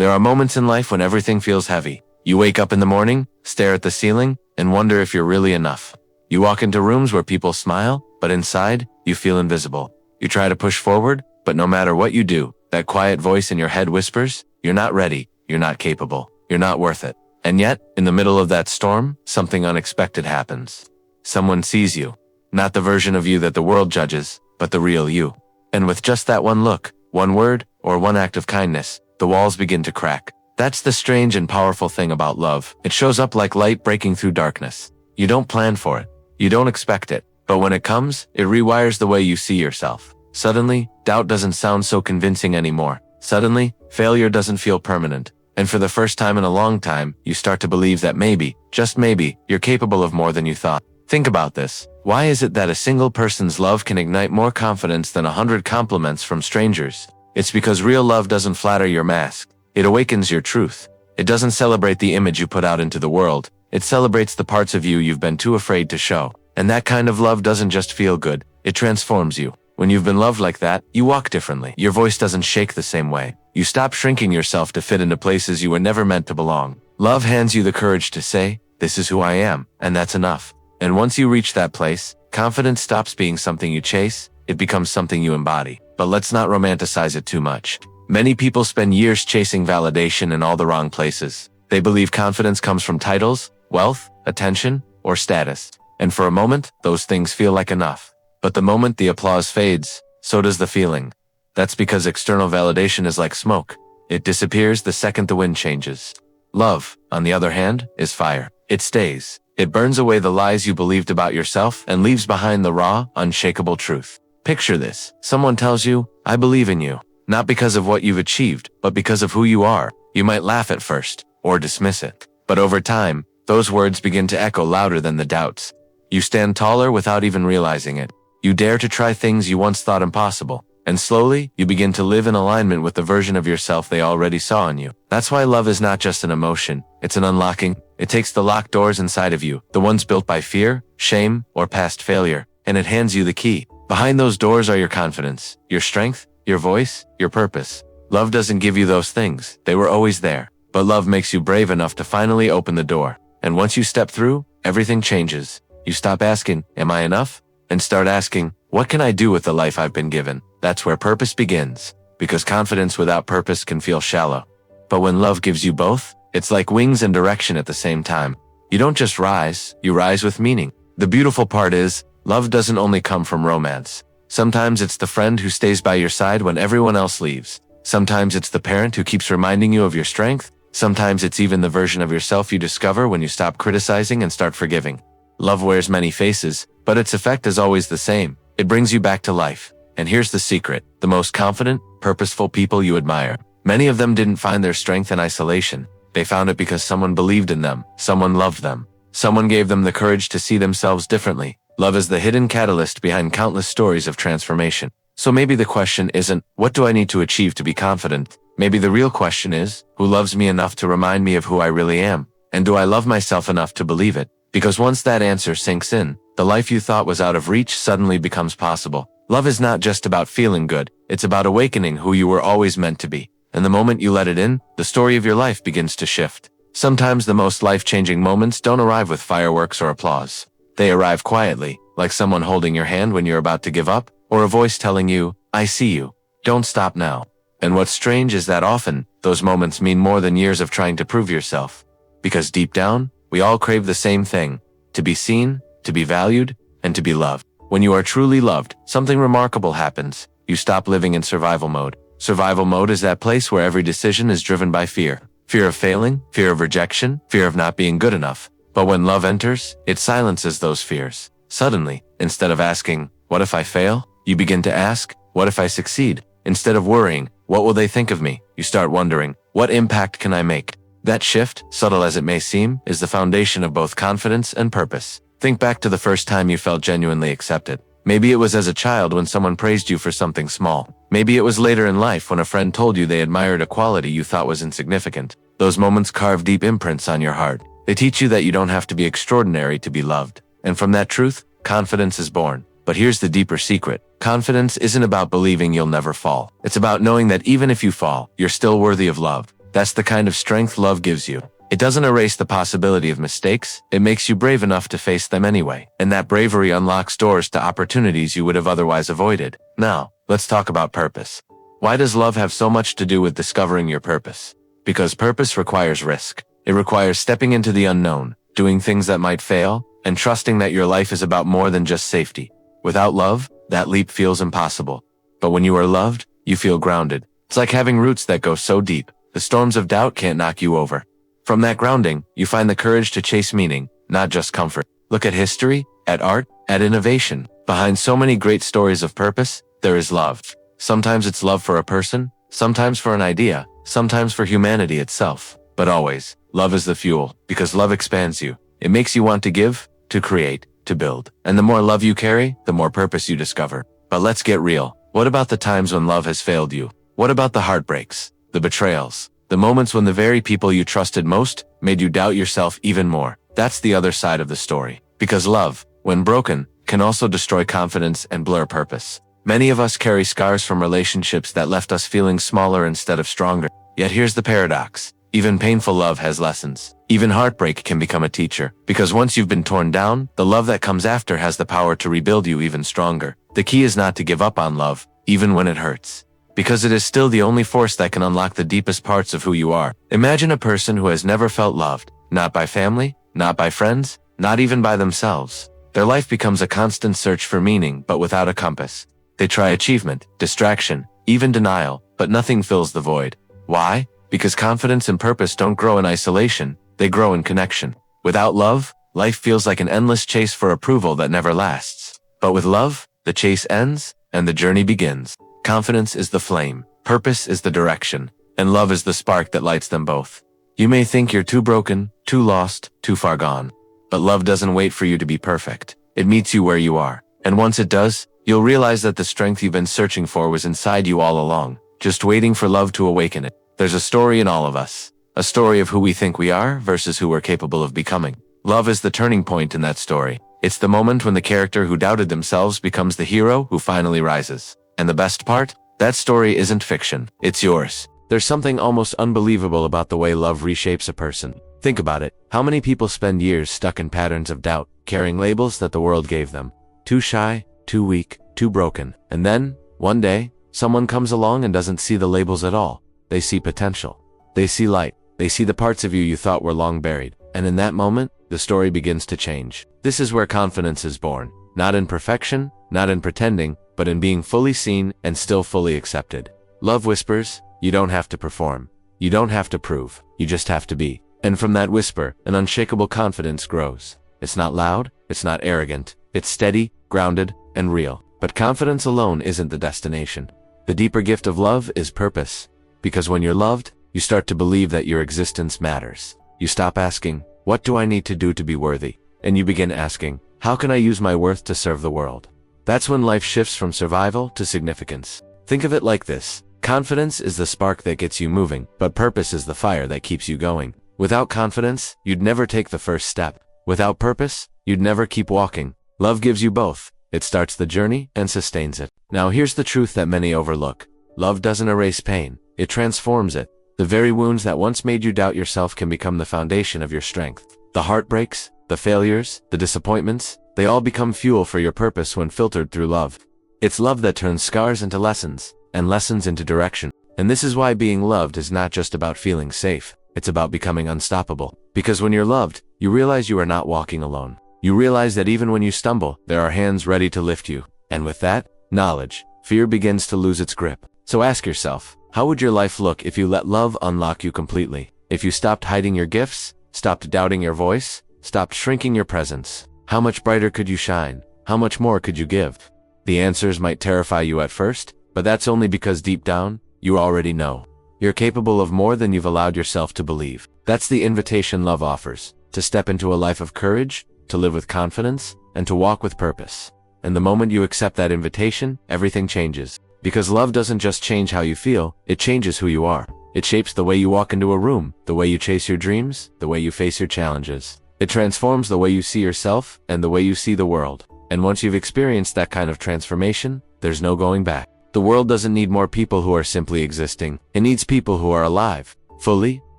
There are moments in life when everything feels heavy. You wake up in the morning, stare at the ceiling, and wonder if you're really enough. You walk into rooms where people smile, but inside, you feel invisible. You try to push forward, but no matter what you do, that quiet voice in your head whispers, "You're not ready, you're not capable, you're not worth it." And yet, in the middle of that storm, something unexpected happens. Someone sees you. Not the version of you that the world judges, but the real you. And with just that one look, one word, or one act of kindness, the walls begin to crack. That's the strange and powerful thing about love. It shows up like light breaking through darkness. You don't plan for it. You don't expect it. But when it comes, it rewires the way you see yourself. Suddenly, doubt doesn't sound so convincing anymore. Suddenly, failure doesn't feel permanent. And for the first time in a long time, you start to believe that maybe, just maybe, you're capable of more than you thought. Think about this. Why is it that a single person's love can ignite more confidence than 100 compliments from strangers? It's because real love doesn't flatter your mask. It awakens your truth. It doesn't celebrate the image you put out into the world. It celebrates the parts of you you've been too afraid to show. And that kind of love doesn't just feel good, it transforms you. When you've been loved like that, you walk differently. Your voice doesn't shake the same way. You stop shrinking yourself to fit into places you were never meant to belong. Love hands you the courage to say, "This is who I am, and that's enough." And once you reach that place, confidence stops being something you chase, it becomes something you embody. But let's not romanticize it too much. Many people spend years chasing validation in all the wrong places. They believe confidence comes from titles, wealth, attention, or status. And for a moment, those things feel like enough. But the moment the applause fades, so does the feeling. That's because external validation is like smoke. It disappears the second the wind changes. Love, on the other hand, is fire. It stays. It burns away the lies you believed about yourself and leaves behind the raw, unshakable truth. Picture this. Someone tells you, "I believe in you," not because of what you've achieved, but because of who you are. You might laugh at first, or dismiss it. But over time, those words begin to echo louder than the doubts. You stand taller without even realizing it. You dare to try things you once thought impossible. And slowly, you begin to live in alignment with the version of yourself they already saw in you. That's why love is not just an emotion, it's an unlocking. It takes the locked doors inside of you, the ones built by fear, shame, or past failure, and it hands you the key. Behind those doors are your confidence, your strength, your voice, your purpose. Love doesn't give you those things, they were always there. But love makes you brave enough to finally open the door. And once you step through, everything changes. You stop asking, "Am I enough?" and start asking, "What can I do with the life I've been given?" That's where purpose begins. Because confidence without purpose can feel shallow. But when love gives you both, it's like wings and direction at the same time. You don't just rise, you rise with meaning. The beautiful part is, love doesn't only come from romance. Sometimes it's the friend who stays by your side when everyone else leaves. Sometimes it's the parent who keeps reminding you of your strength. Sometimes it's even the version of yourself you discover when you stop criticizing and start forgiving. Love wears many faces, but its effect is always the same. It brings you back to life. And here's the secret. The most confident, purposeful people you admire. Many of them didn't find their strength in isolation. They found it because someone believed in them. Someone loved them. Someone gave them the courage to see themselves differently. Love is the hidden catalyst behind countless stories of transformation. So maybe the question isn't, what do I need to achieve to be confident? Maybe the real question is, who loves me enough to remind me of who I really am? And do I love myself enough to believe it? Because once that answer sinks in, the life you thought was out of reach suddenly becomes possible. Love is not just about feeling good, it's about awakening who you were always meant to be. And the moment you let it in, the story of your life begins to shift. Sometimes the most life-changing moments don't arrive with fireworks or applause. They arrive quietly, like someone holding your hand when you're about to give up, or a voice telling you, "I see you. Don't stop now." And what's strange is that often, those moments mean more than years of trying to prove yourself. Because deep down, we all crave the same thing: to be seen, to be valued, and to be loved. When you are truly loved, something remarkable happens. You stop living in survival mode. Survival mode is that place where every decision is driven by fear. Fear of failing, fear of rejection, fear of not being good enough. But when love enters, it silences those fears. Suddenly, instead of asking, "What if I fail?" you begin to ask, "What if I succeed?" Instead of worrying, "What will they think of me?" you start wondering, "What impact can I make?" That shift, subtle as it may seem, is the foundation of both confidence and purpose. Think back to the first time you felt genuinely accepted. Maybe it was as a child when someone praised you for something small. Maybe it was later in life when a friend told you they admired a quality you thought was insignificant. Those moments carve deep imprints on your heart. They teach you that you don't have to be extraordinary to be loved. And from that truth, confidence is born. But here's the deeper secret. Confidence isn't about believing you'll never fall. It's about knowing that even if you fall, you're still worthy of love. That's the kind of strength love gives you. It doesn't erase the possibility of mistakes, it makes you brave enough to face them anyway. And that bravery unlocks doors to opportunities you would have otherwise avoided. Now, let's talk about purpose. Why does love have so much to do with discovering your purpose? Because purpose requires risk. It requires stepping into the unknown, doing things that might fail, and trusting that your life is about more than just safety. Without love, that leap feels impossible. But when you are loved, you feel grounded. It's like having roots that go so deep, the storms of doubt can't knock you over. From that grounding, you find the courage to chase meaning, not just comfort. Look at history, at art, at innovation. Behind so many great stories of purpose, there is love. Sometimes it's love for a person, sometimes for an idea, sometimes for humanity itself. But always, love is the fuel, because love expands you. It makes you want to give, to create, to build. And the more love you carry, the more purpose you discover. But let's get real. What about the times when love has failed you? What about the heartbreaks, the betrayals, the moments when the very people you trusted most made you doubt yourself even more? That's the other side of the story. Because love, when broken, can also destroy confidence and blur purpose. Many of us carry scars from relationships that left us feeling smaller instead of stronger. Yet here's the paradox. Even painful love has lessons. Even heartbreak can become a teacher. Because once you've been torn down, the love that comes after has the power to rebuild you even stronger. The key is not to give up on love, even when it hurts. Because it is still the only force that can unlock the deepest parts of who you are. Imagine a person who has never felt loved, not by family, not by friends, not even by themselves. Their life becomes a constant search for meaning, but without a compass. They try achievement, distraction, even denial, but nothing fills the void. Why? Because confidence and purpose don't grow in isolation, they grow in connection. Without love, life feels like an endless chase for approval that never lasts. But with love, the chase ends, and the journey begins. Confidence is the flame, purpose is the direction, and love is the spark that lights them both. You may think you're too broken, too lost, too far gone. But love doesn't wait for you to be perfect. It meets you where you are. And once it does, you'll realize that the strength you've been searching for was inside you all along, just waiting for love to awaken it. There's a story in all of us. A story of who we think we are versus who we're capable of becoming. Love is the turning point in that story. It's the moment when the character who doubted themselves becomes the hero who finally rises. And the best part? That story isn't fiction. It's yours. There's something almost unbelievable about the way love reshapes a person. Think about it. How many people spend years stuck in patterns of doubt, carrying labels that the world gave them? Too shy, too weak, too broken. And then, one day, someone comes along and doesn't see the labels at all. They see potential. They see light. They see the parts of you you thought were long buried. And in that moment, the story begins to change. This is where confidence is born. Not in perfection, not in pretending, but in being fully seen and still fully accepted. Love whispers, you don't have to perform. You don't have to prove. You just have to be. And from that whisper, an unshakable confidence grows. It's not loud, it's not arrogant. It's steady, grounded, and real. But confidence alone isn't the destination. The deeper gift of love is purpose. Because when you're loved, you start to believe that your existence matters. You stop asking, what do I need to do to be worthy? And you begin asking, how can I use my worth to serve the world? That's when life shifts from survival to significance. Think of it like this. Confidence is the spark that gets you moving, but purpose is the fire that keeps you going. Without confidence, you'd never take the first step. Without purpose, you'd never keep walking. Love gives you both. It starts the journey and sustains it. Now here's the truth that many overlook. Love doesn't erase pain. It transforms it. The very wounds that once made you doubt yourself can become the foundation of your strength. The heartbreaks, the failures, the disappointments, they all become fuel for your purpose when filtered through love. It's love that turns scars into lessons, and lessons into direction. And this is why being loved is not just about feeling safe. It's about becoming unstoppable. Because when you're loved, you realize you are not walking alone. You realize that even when you stumble, there are hands ready to lift you. And with that knowledge, fear begins to lose its grip. So ask yourself, how would your life look if you let love unlock you completely? If you stopped hiding your gifts, stopped doubting your voice, stopped shrinking your presence? How much brighter could you shine? How much more could you give? The answers might terrify you at first, but that's only because deep down, you already know. You're capable of more than you've allowed yourself to believe. That's the invitation love offers, to step into a life of courage, to live with confidence, and to walk with purpose. And the moment you accept that invitation, everything changes. Because love doesn't just change how you feel, it changes who you are. It shapes the way you walk into a room, the way you chase your dreams, the way you face your challenges. It transforms the way you see yourself and the way you see the world. And once you've experienced that kind of transformation, there's no going back. The world doesn't need more people who are simply existing. It needs people who are alive, Fully,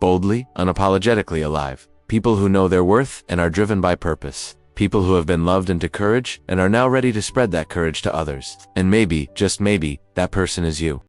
boldly, unapologetically alive. People who know their worth and are driven by purpose. People who have been loved into courage and are now ready to spread that courage to others. And maybe, just maybe, that person is you.